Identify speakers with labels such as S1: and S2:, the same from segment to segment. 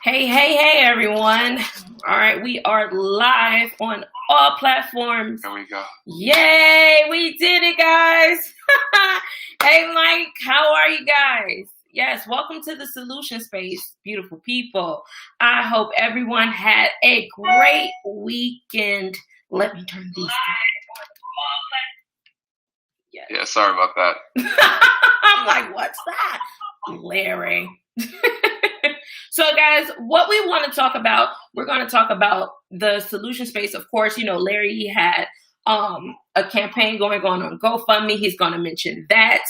S1: Hey, everyone. All right, we are live on all platforms.
S2: There we go.
S1: Yay, we did it, guys. Hey, Mike, how are you guys? Yes, welcome to the Solution Space, beautiful people. I hope everyone had a great weekend. Let me turn these down.
S2: Yes. Yeah, sorry about that.
S1: I'm like, what's that? Larry. So, guys, what we want to talk about, we're going to talk about the solution space. Of course, Larry, he had a campaign going on GoFundMe. He's going to mention that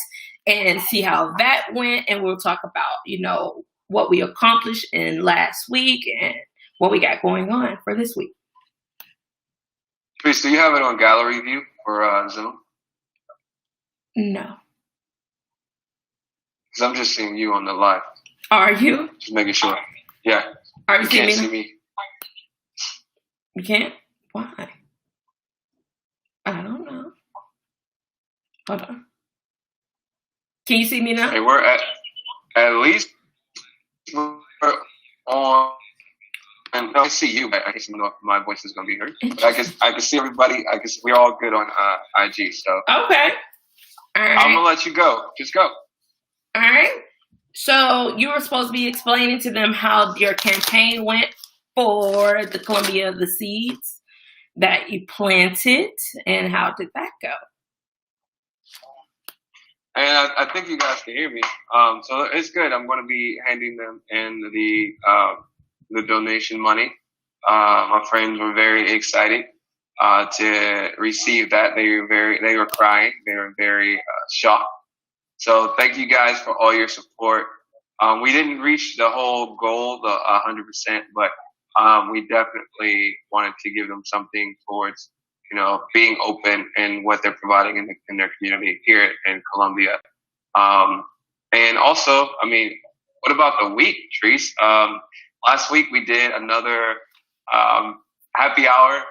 S1: and see how that went. And we'll talk about, what we accomplished in last week and what we got going on for this week.
S2: Chris, do you have it on gallery view for Zoom?
S1: No.
S2: Because I'm just seeing you on the live.
S1: Are you?
S2: Just making sure. Yeah.
S1: Are you
S2: can't see me?
S1: You can't? Why? I don't know. Hold on. Can you see me now?
S2: Hey, we're at least we're on. And I can see you. I guess my voice is going to be heard. But I can see everybody. We're all good on IG. So
S1: okay. All right.
S2: I'm gonna let you go. Just go.
S1: All right. So you were supposed to be explaining to them how your campaign went for the Columbia of the seeds that you planted, and how did that go?
S2: And I think you guys can hear me. So it's good. I'm going to be handing them in the donation money. My friends were very excited to receive that. They were crying. They were very shocked. So thank you guys for all your support. We didn't reach the whole goal, the 100%, but we definitely wanted to give them something towards, being open in what they're providing in their community here in Columbia. And also, what about the week, Treese? Last week we did another happy hour.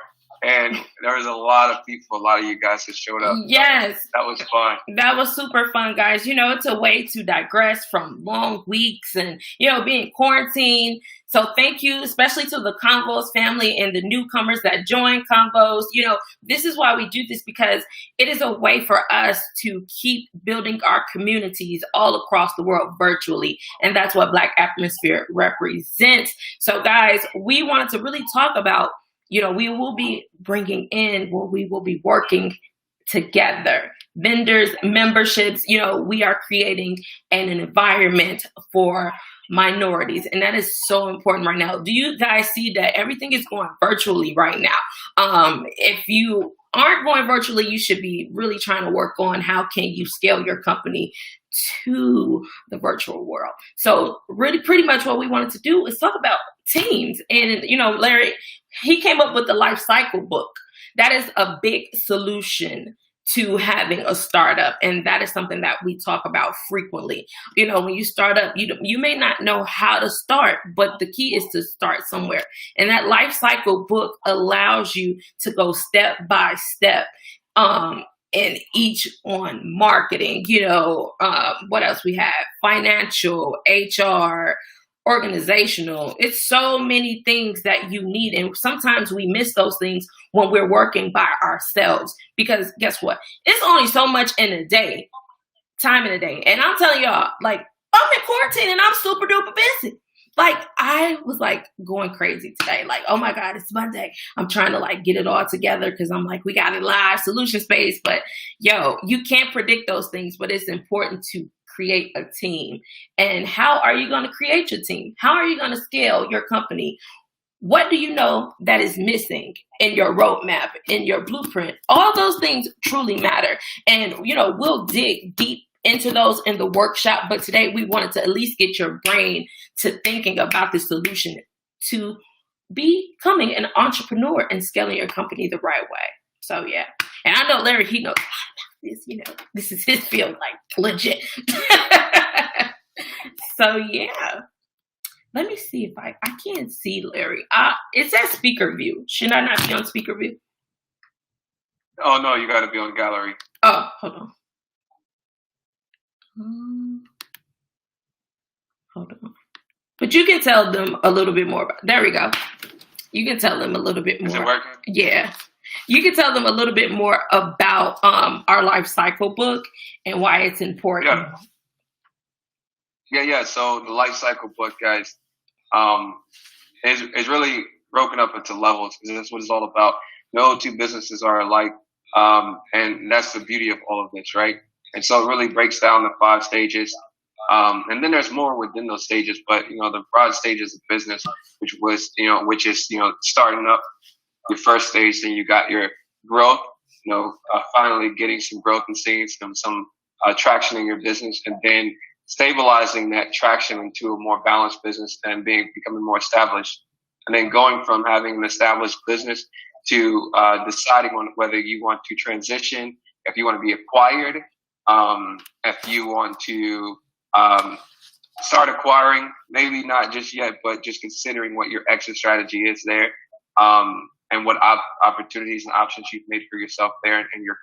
S2: And there was a lot of people, a lot of you guys that showed up.
S1: Yes.
S2: So that was fun.
S1: That was super fun, guys. It's a way to digress from long weeks and, being quarantined. So thank you, especially to the Convos family and the newcomers that joined Convos. This is why we do this, because it is a way for us to keep building our communities all across the world virtually. And that's what Black Atmosphere represents. So, guys, we wanted to really talk about, we will be bringing in, we will be working together. Vendors, memberships, we are creating an environment for minorities. And that is so important right now. Do you guys see that everything is going virtually right now? If you aren't going virtually, you should be really trying to work on how can you scale your company to the virtual world. So really pretty much what we wanted to do is talk about teams. And, Larry, he came up with the life cycle book. That is a big solution to having a startup. And that is something that we talk about frequently. When you start up, you may not know how to start, but the key is to start somewhere. And that life cycle book allows you to go step by step, in each on marketing, what else we have? Financial, HR, organizational. It's so many things that you need. And sometimes we miss those things when we're working by ourselves, because guess what? It's only so much in a day, time in a day. And I'm telling y'all, I'm in quarantine and I'm super duper busy. I was going crazy today. Oh my God, it's Monday. I'm trying to get it all together because I'm we got a live solution space. But you can't predict those things, but it's important to create a team. And how are you going to create your team? How are you going to scale your company? What do you know that is missing in your roadmap, in your blueprint? All those things truly matter. And, we'll dig deep into those in the workshop. But today we wanted to at least get your brain to thinking about the solution to becoming an entrepreneur and scaling your company the right way. So, yeah. And I know Larry, he knows this, this is his field, legit. So, yeah. Let me see if I can't see Larry. It says speaker view. Should I not be on speaker view?
S2: Oh, no, you got to be on gallery.
S1: Oh, hold on. Hold on. But you can tell them a little bit more about. There we go. You can tell them a little bit more.
S2: Is it working?
S1: Yeah. You can tell them a little bit more about our life cycle book and why it's important.
S2: Yeah. So the life cycle book, guys, is really broken up into levels, because that's what it's all about. No two businesses are alike, and that's the beauty of all of this, right? And so it really breaks down the 5 stages. And then there's more within those stages, but the broad stages of business, which is starting up your first stage, then you got your growth, finally getting some growth and seeing some traction in your business, and then stabilizing that traction into a more balanced business and becoming more established. And then going from having an established business to deciding on whether you want to transition, if you want to be acquired, if you want to start acquiring, maybe not just yet, but just considering what your exit strategy is there, and what opportunities and options you've made for yourself there and your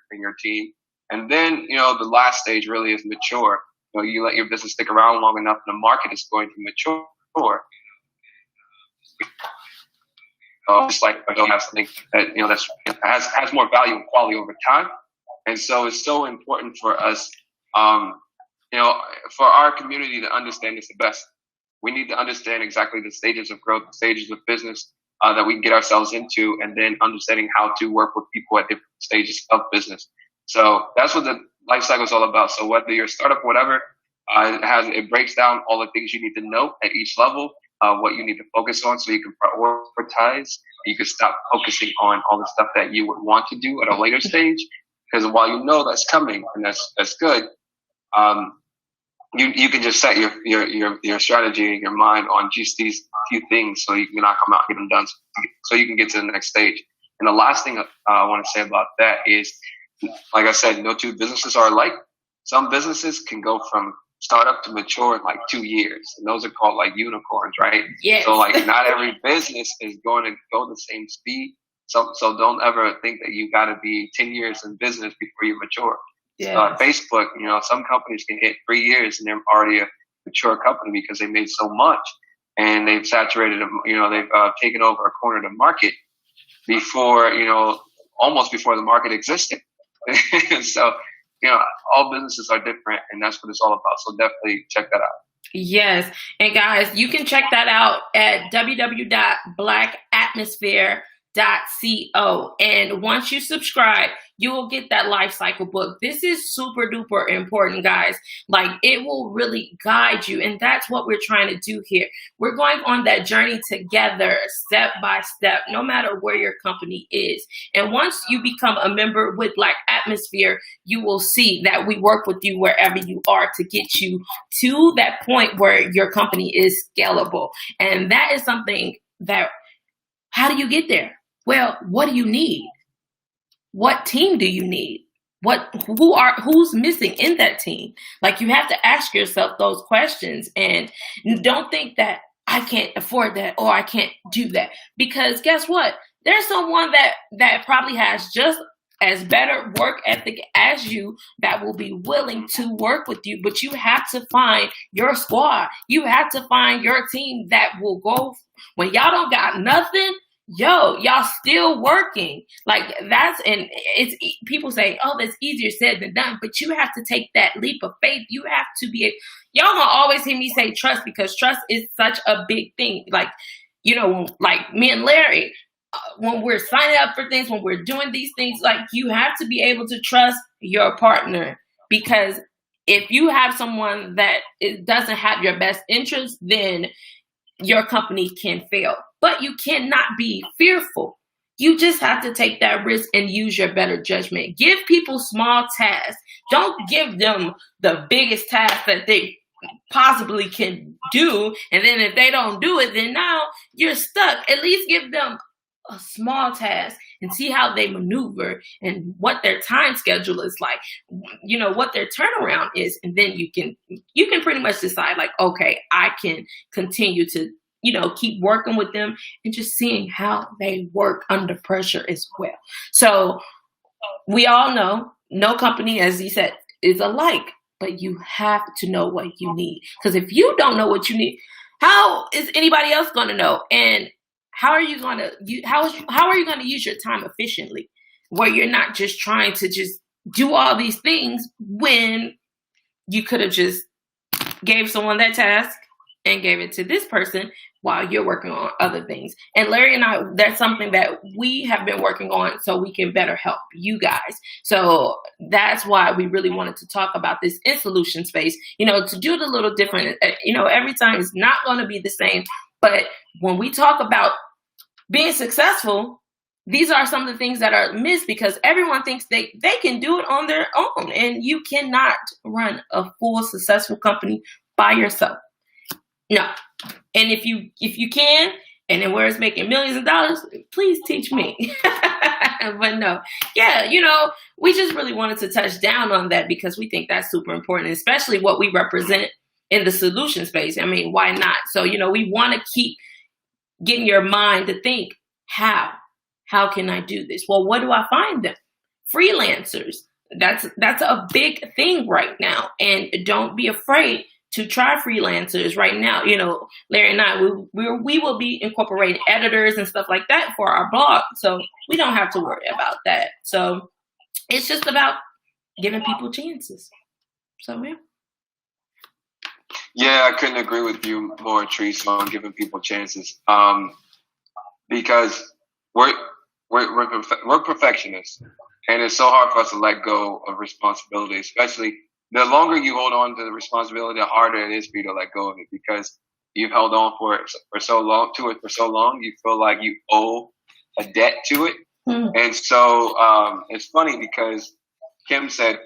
S2: team. And then, the last stage really is mature. You let your business stick around long enough, and the market is going to mature. Just like I don't have something that has more value and quality over time. And so it's so important for us, for our community to understand this the best. We need to understand exactly the stages of growth, the stages of business that we can get ourselves into, and then understanding how to work with people at different stages of business. So that's what the life cycle is all about. So whether you're a startup, whatever, it breaks down all the things you need to know at each level, what you need to focus on, so you can prioritize. You can stop focusing on all the stuff that you would want to do at a later stage, because while that's coming, and that's good, you can just set your strategy in your mind on just these few things, so you can knock them out, get them done, so you can get to the next stage. And the last thing I want to say about that is, like I said, no two businesses are alike. Some businesses can go from startup to mature in like 2 years, and those are called like unicorns, right?
S1: Yes.
S2: So like not every business is going to go the same speed. So don't ever think that you got to be 10 years in business before you mature.
S1: Yeah.
S2: Facebook, some companies can hit 3 years and they're already a mature company because they made so much and they've saturated them. They've taken over a corner of the market before, almost before the market existed. So, all businesses are different, and that's what it's all about. So definitely check that out.
S1: Yes. And guys, you can check that out at www.blackatmosphere.co. And once you subscribe, you will get that life cycle book. This is super duper important, guys. Like, it will really guide you. And that's what we're trying to do here. We're going on that journey together, step by step, no matter where your company is. And once you become a member with Black Atmosphere, you will see that we work with you wherever you are to get you to that point where your company is scalable. And that is something that, how do you get there? Well, what do you need? What team do you need? Who's missing in that team? Like, you have to ask yourself those questions, and don't think that I can't afford that or I can't do that, because guess what? There's someone that probably has just as better work ethic as you that will be willing to work with you, but you have to find your squad. You have to find your team that will go when y'all don't got nothing. Y'all still working. Like, and it's, people say, oh, that's easier said than done, but you have to take that leap of faith. You have to y'all gonna always hear me say trust, because trust is such a big thing. Like, like me and Larry, when we're signing up for things, when we're doing these things, like, you have to be able to trust your partner, because if you have someone that doesn't have your best interest, then your company can fail. But you cannot be fearful. You just have to take that risk and use your better judgment. Give people small tasks. Don't give them the biggest task that they possibly can do. And then if they don't do it, then now you're stuck. At least give them a small task and see how they maneuver and what their time schedule is like, what their turnaround is. And then you can pretty much decide, like, okay, I can continue to, keep working with them and just seeing how they work under pressure as well. So we all know no company, as he said, is alike, but you have to know what you need. Because if you don't know what you need, how is anybody else going to know? And how are you going to how are you going to use your time efficiently, where you're not just trying to just do all these things when you could have just gave someone that task and gave it to this person while you're working on other things. And Larry and I, that's something that we have been working on so we can better help you guys. So that's why we really wanted to talk about this in solution space, to do it a little different. Every time it's not going to be the same. But when we talk about being successful, these are some of the things that are missed because everyone thinks they can do it on their own. And you cannot run a full successful company by yourself. No. And if you can, and then where it's making millions of dollars, please teach me. But no, yeah, we just really wanted to touch down on that because we think that's super important, especially what we represent in the solution space. I mean, why not? So, we want to keep getting your mind to think, how can I do this? Well, what do I find them? Freelancers. That's a big thing right now. And don't be afraid to try freelancers right now. Larry and I, we will be incorporating editors and stuff like that for our blog. So we don't have to worry about that. So it's just about giving people chances. So, yeah.
S2: Yeah, I couldn't agree with you more, Treese, on giving people chances. Because we're perfectionists, and it's so hard for us to let go of responsibility, especially the longer you hold on to the responsibility, the harder it is for you to let go of it because you've held on for so long, you feel like you owe a debt to it. And so it's funny because Kim said,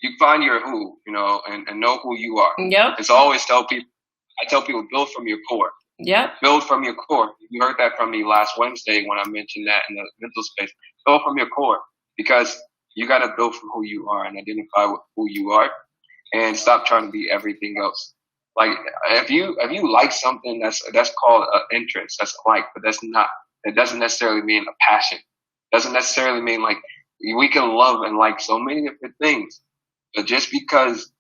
S2: you find your who, and know who you are.
S1: Yep.
S2: And so I tell people, build from your core.
S1: Yep.
S2: Build from your core. You heard that from me last Wednesday when I mentioned that in the mental space. Build from your core because you got to build from who you are and identify with who you are and stop trying to be everything else. Like if you like something that's called an interest, that's a like, but it doesn't necessarily mean a passion. It doesn't necessarily mean like we can love and like so many different things, but just because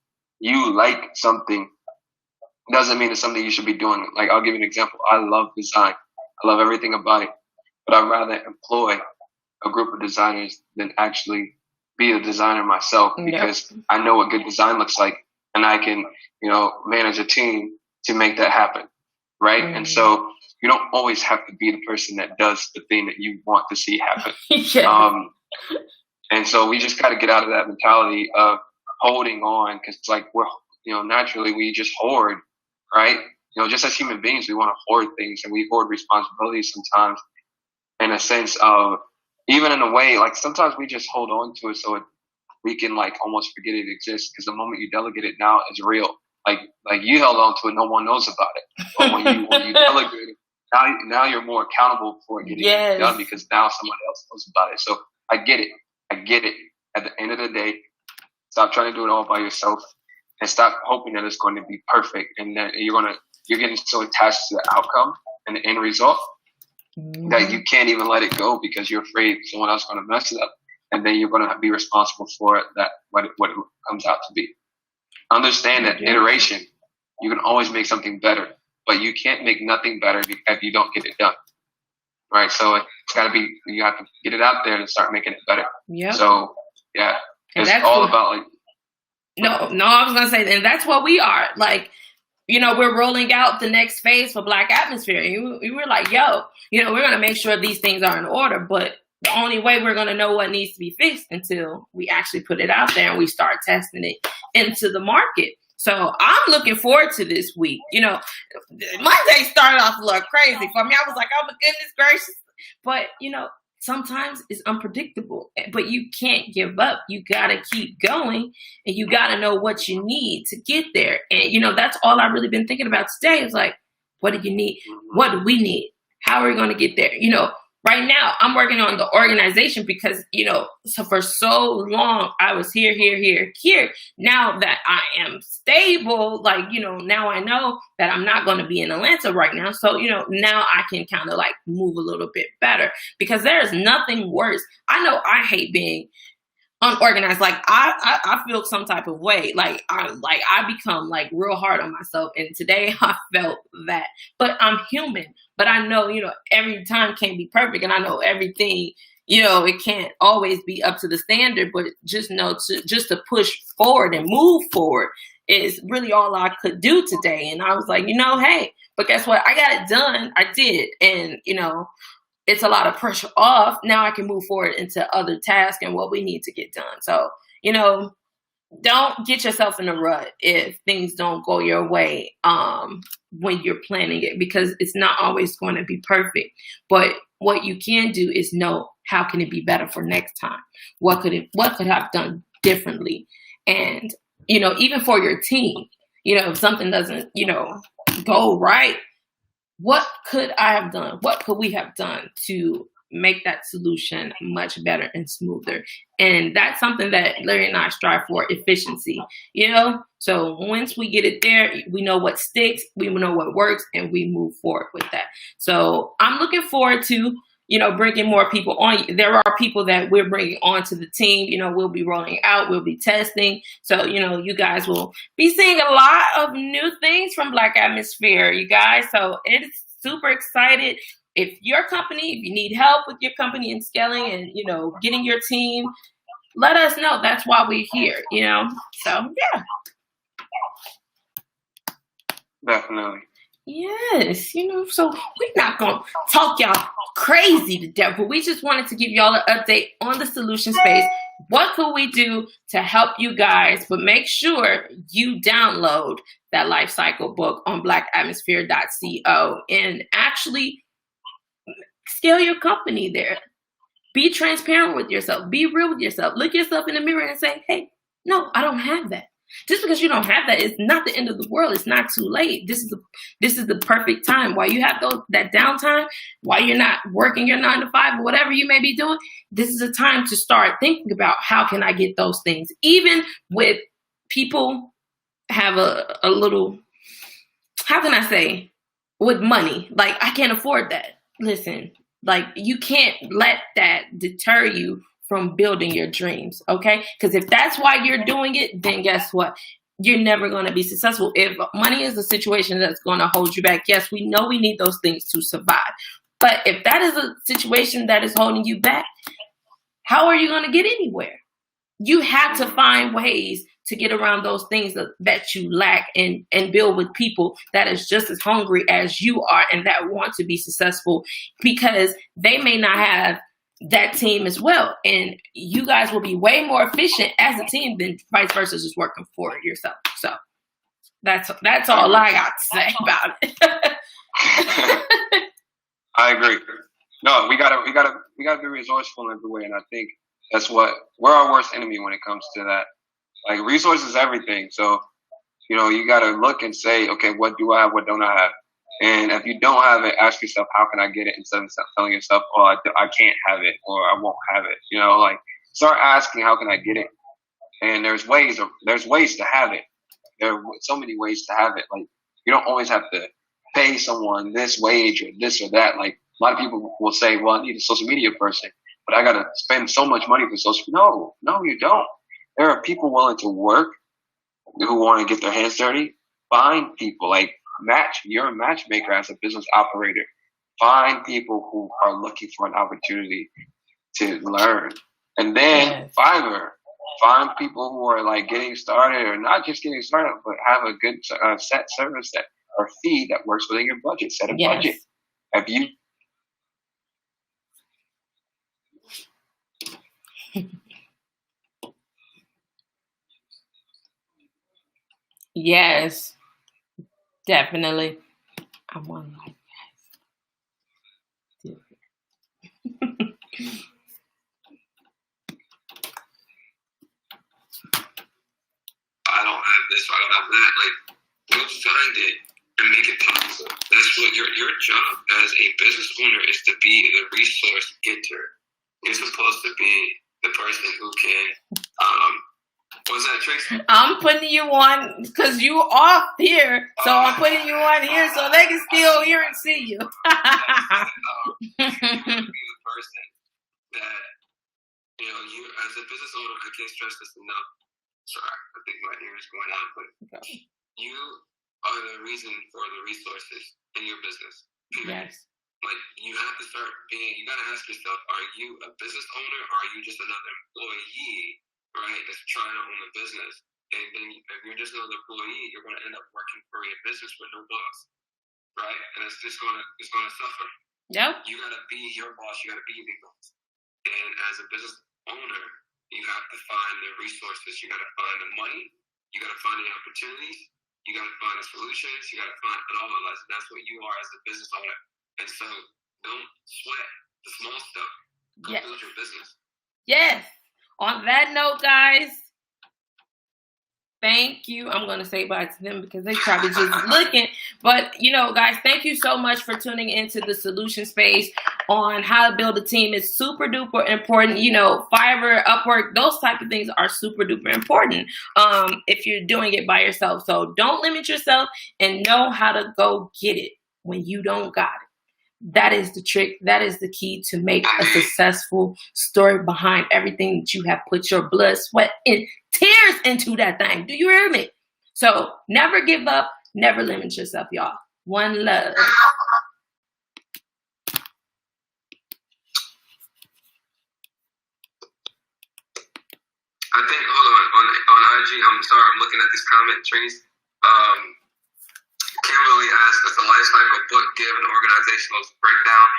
S2: you like something doesn't mean it's something you should be doing. Like I'll give you an example. I love design. I love everything about it, but I'd rather employ a group of designers than actually be a designer myself because I know what good design looks like and I can, manage a team to make that happen. Right. Mm-hmm. And so you don't always have to be the person that does the thing that you want to see happen. And so we just got to get out of that mentality of holding on because it's like we're, naturally we just hoard, right? Just as human beings, we want to hoard things and we hoard responsibilities sometimes in a sense of, even in a way, like sometimes we just hold on to it so we can like almost forget it exists because the moment you delegate it now, it's real. Like you held on to it, no one knows about it. But when you delegate it, now you're more accountable for it getting done because now someone else knows about it. So I get it. At the end of the day, stop trying to do it all by yourself and stop hoping that it's going to be perfect and that you're getting so attached to the outcome and the end result that you can't even let it go because you're afraid someone else is going to mess it up, and then you're going to be responsible for it, what it comes out to be. Understand that iteration, you can always make something better, but you can't make nothing better if you don't get it done. Right? So it's got to be, you have to get it out there and start making it better. Yeah. So yeah, it's all about like.
S1: No, I was going to say, and that's what we are. Like, we're rolling out the next phase for Black Atmosphere. And we were like, we're going to make sure these things are in order. But the only way we're going to know what needs to be fixed until we actually put it out there and we start testing it into the market. So I'm looking forward to this week. Monday started off a little crazy for me. I was like, oh my goodness gracious. But, sometimes it's unpredictable, but you can't give up. You got to keep going and you got to know what you need to get there. And, that's all I've really been thinking about today is like, what do you need? What do we need? How are we going to get there? Right now I'm working on the organization because, so for so long I was here. Now that I am stable, like, now I know that I'm not going to be in Atlanta right now. So, now I can kind of like move a little bit better because there is nothing worse. I know I hate being unorganized. Like I feel some type of way. Like I become like real hard on myself. And today I felt that. But I'm human. But I know, every time can't be perfect. And I know everything, it can't always be up to the standard. But just know just to push forward and move forward is really all I could do today. And I was like, hey, but guess what? I got it done. I did. And, it's a lot of pressure off. Now I can move forward into other tasks and what we need to get done. So, don't get yourself in a rut if things don't go your way when you're planning it, because it's not always going to be perfect. But what you can do is know, how can it be better for next time? What could I have done differently? And, even for your team, if something doesn't, go right, what could I have done? What could we have done to make that solution much better and smoother? And that's something that Larry and I strive for, efficiency, So once we get it there, we know what sticks, we know what works, and we move forward with that. So I'm looking forward to, bringing more people on. There are people that we're bringing onto the team. We'll be rolling out, we'll be testing. So, you guys will be seeing a lot of new things from Black Atmosphere, you guys. So it's super excited. If your company, if you need help with your company and scaling and, getting your team, let us know. That's why we're here, So, yeah.
S2: Definitely.
S1: Yes, so we're not going to talk y'all crazy to death, but we just wanted to give y'all an update on the solution space. What could we do to help you guys? But make sure you download that life cycle book on blackatmosphere.co and actually scale your company there. Be transparent with yourself. Be real with yourself. Look yourself in the mirror and say, hey, no, I don't have that. Just because you don't have that is not the end of the world. It's not too late. This is the perfect time. While you have that downtime, while you're not working your 9 to 5 or whatever you may be doing, this is a time to start thinking about, how can I get those things? Even with people have a little, how can I say, with money, like I can't afford that. Listen, like you can't let that deter you from building your dreams, okay? Because if that's why you're doing it, then guess what? You're never going to be successful. If money is a situation that's going to hold you back, yes, we know we need those things to survive. But if that is a situation that is holding you back, how are you going to get anywhere? You have to find ways to get around those things that you lack and build with people that is just as hungry as you are and that want to be successful, because they may not have that team as well. And you guys will be way more efficient as a team than vice versa, just working for yourself. So that's all I got to say about it.
S2: I agree. No, we gotta be resourceful in every way, and I think that's we're our worst enemy when it comes to that. Like, resources is everything. So, you gotta look and say, okay, what do I have? What don't I have? And if you don't have it, ask yourself, how can I get it? Instead of telling yourself, oh, I can't have it, or I won't have it. Start asking, how can I get it? And there's ways to have it. There are so many ways to have it. Like, you don't always have to pay someone this wage or this or that. Like, a lot of people will say, well, I need a social media person, but I got to spend so much money for social. No, you don't. There are people willing to work who want to get their hands dirty. Find people, you're a matchmaker as a business operator. Find people who are looking for an opportunity to learn. And then Fiverr, find people who are getting started, or not just getting started, but have a good set service or fee that works within your budget. Set a budget. Have you?
S1: Yes, definitely. I want like that.
S2: I don't have this, I don't have that. Go find it and make it possible. That's what your job as a business owner is, to be the resource getter. You're supposed to be the person who can. What's that, Tracy?
S1: I'm putting you on because you off here, so I'm putting you on here so they can still hear and see you.
S2: You're supposed to be the person that you as a business owner, I can't stress this enough. Sorry, I think my ear is going out, but you are the reason for the resources in your business. Period.
S1: Yes.
S2: Like, you have to start you got to ask yourself, are you a business owner or are you just another employee, right, that's trying to own a business? And then if you're just another employee, you're going to end up working for a business with no boss, right? And it's going to suffer.
S1: Yep.
S2: You got to be your boss. You got to be the boss. And as a business owner, you have to find the resources. You got to find the money. You got to find the opportunities. You got to find the solutions. You got to find it all. That's what you are as a business owner. And so don't sweat the small stuff. Go build your business. Yes.
S1: On that note, guys, thank you. I'm going to say bye to them because they probably just looking. But, guys, thank you so much for tuning into the solution space on how to build a team. It's super duper important. Fiverr, Upwork, those type of things are super duper important if you're doing it by yourself. So don't limit yourself and know how to go get it when you don't got it. That is the trick. That is the key to make a successful story behind everything that you have put your blood, sweat, and tears into that thing. Do you hear me? So never give up. Never limit yourself, y'all. One love.
S2: I think, hold on IG, I'm sorry, I'm looking at these comment trees. Kimberly asked, does the life cycle book give an organizational breakdown?